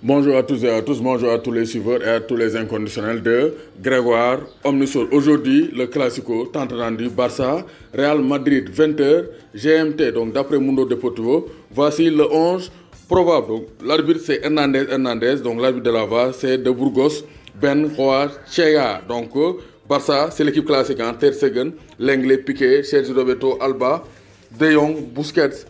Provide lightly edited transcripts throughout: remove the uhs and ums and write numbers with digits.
Bonjour à tous et à tous, bonjour à tous les suiveurs et à tous les inconditionnels de Grégoire Omnisol. Aujourd'hui, le Classico, tant attendu, Barça, Real Madrid, 20h, GMT, donc d'après Mundo Deportivo. Voici le 11 probable. Donc, l'arbitre c'est Hernandez, donc l'arbitre de la VAR c'est de Burgos, Ben Chega. Donc Barça, c'est l'équipe classique en Ter Stegen, Lenglet, Piqué, Sergio Roberto, Alba, De Jong, Busquets,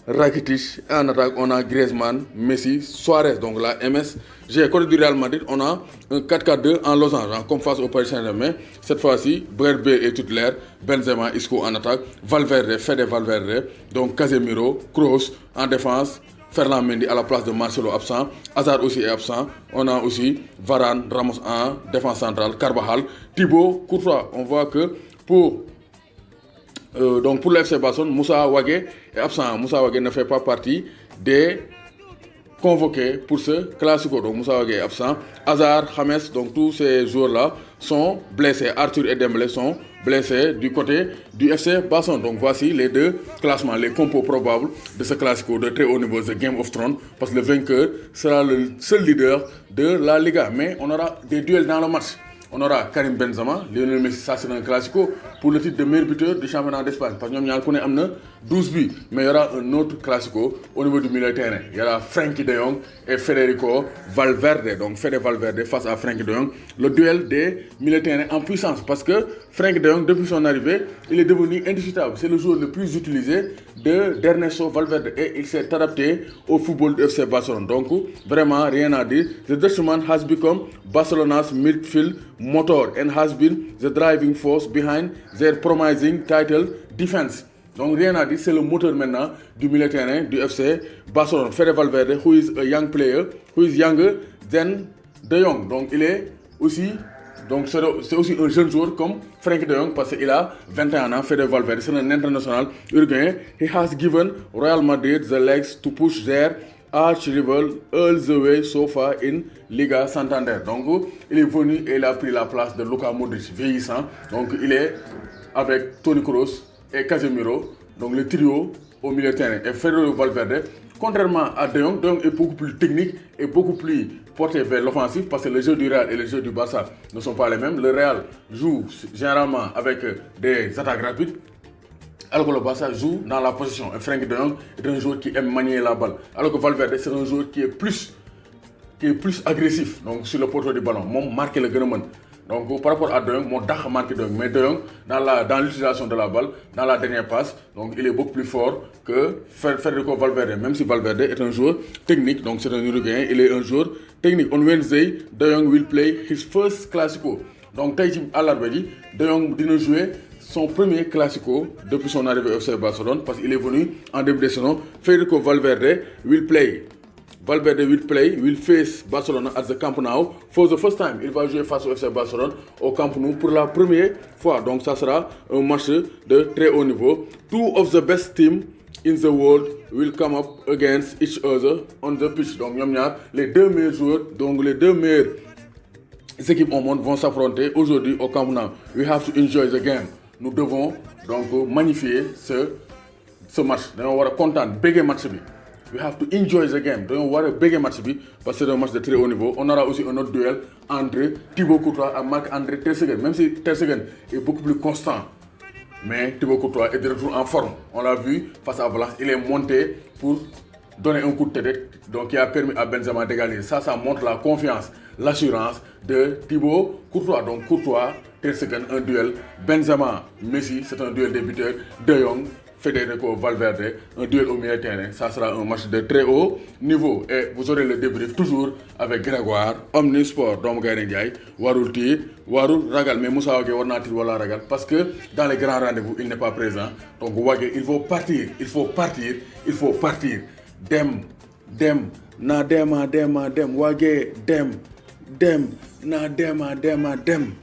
Rakitic. En attaque, on a Griezmann, Messi, Suarez. Donc la MSG. Côté du Real Madrid, on a un 4-4-2 en losange, comme face au Paris Saint-Germain. Cette fois-ci, Berbe est titulaire, Benzema, Isco en attaque, Valverde, Fede Valverde, donc Casemiro, Kroos en défense, Ferland Mendy à la place de Marcelo absent, Hazard aussi est absent. On a aussi Varane, Ramos en défense centrale, Carvajal, Thibaut, Courtois. On voit que pour donc pour l'FC Barcelone, Moussa Wagué est absent. Moussa Wagué ne fait pas partie des convoqués pour ce Classico. Donc Moussa Wagué est absent. Hazard, James, donc tous ces joueurs-là sont blessés. Arthur et Dembélé sont blessés du côté du FC Barcelone. Donc voici les deux classements, les compos probables de ce Classico de très haut niveau, de Game of Thrones, parce que le vainqueur sera le seul leader de la Liga. Mais on aura des duels dans le match. On aura Karim Benzema, Lionel Messi, ça c'est un classico pour le titre de meilleur buteur du championnat d'Espagne. Parce que nous avons 12 buts, mais il y aura un autre classico au niveau du milieu de terrain. Il y aura Frenkie de Jong et Federico Valverde. Donc Fede Valverde face à Frenkie de Jong. Le duel des milieux de terrain en puissance. Parce que Frenkie de Jong, depuis son arrivée, il est devenu indiscutable. C'est le joueur le plus utilisé d'Ernesto Valverde. Et il s'est adapté au football de FC Barcelone. Donc vraiment rien à dire. The Dutchman has become Barcelona's midfield motor and has been the driving force behind their promising title defense. Donc rien à dire, c'est le moteur maintenant du milieu terrain du FC Barcelone. Fede Valverde, who is a young player, who is younger than De Jong. Donc il est aussi, donc c'est aussi un jeune joueur comme Frenkie de Jong parce qu'il a 21 ans. Fede Valverde, c'est un international uruguayen. He has given Real Madrid the legs to push their arch-rival all the way so far in Liga Santander. Donc il est venu et il a pris la place de Luka Modric, vieillissant. Donc il est avec Toni Kroos et Casemiro, donc le trio au milieu de terrain. Et Federico Valverde, contrairement à De Jong, est beaucoup plus technique et beaucoup plus porté vers l'offensif parce que le jeu du Real et le jeu du Barça ne sont pas les mêmes. Le Real joue généralement avec des attaques rapides, alors que le Barça joue dans la position. Et Frenkie de Jong est un joueur qui aime manier la balle. Alors que Valverde, c'est un joueur qui est plus agressif donc, sur le poteau du ballon. Moi, marquer le grand. Donc par rapport à De Jong, moi, j'ai marqué De Jong. Mais De Jong, dans l'utilisation de la balle, dans la dernière passe, donc il est beaucoup plus fort que Federico Valverde. Même si Valverde est un joueur technique, donc c'est un Uruguayen, il est un joueur technique. On Wednesday, De Jong will play his first Classico. Donc à l'arbitre, De Jong dina jouer son premier Classico depuis son arrivée au FC Barcelone parce qu'il est venu en début de saison. Federico Valverde will face Barcelona at the Camp Nou for the first time. Il va jouer face au FC Barcelone au Camp Nou pour la première fois. Donc ça sera un match de très haut niveau. Two of the best teams in the world will come up against each other on the pitch. Donc les deux meilleurs joueurs, donc les deux meilleures équipes au monde vont s'affronter aujourd'hui au Camp Nou. We have to enjoy the game. Nous devons donc magnifier ce match. Nous devons être contents, béguer match. We have to enjoy the game. Nous devons avoir béguer match parce que c'est un match de très haut niveau. On aura aussi un autre duel entre Thibaut Courtois et Marc-André Ter Stegen. Même si Ter Stegen est beaucoup plus constant, mais Thibaut Courtois est de retour en forme. On l'a vu face à Valence, il est monté pour donner un coup de tête, donc qui a permis à Benzema d'égaliser. Ça montre la confiance, l'assurance de Thibaut Courtois. Donc Courtois, Ter Stegen, un duel. Benzema, Messi, c'est un duel des buteurs. De Jong, Federico Valverde, un duel au milieu de terrain. Ça sera un match de très haut niveau. Et vous aurez le débrief toujours avec Grégoire, Omnisport, Dom Gaïndjaï, Warul Tir, Warul Ragal. Mais Moussa Wagué, Warna Tir, Wala Ragal. Parce que dans les grands rendez-vous, il n'est pas présent. Donc Wagué, il faut partir. Dem, na dema, Wagué, dem, na dema, dem.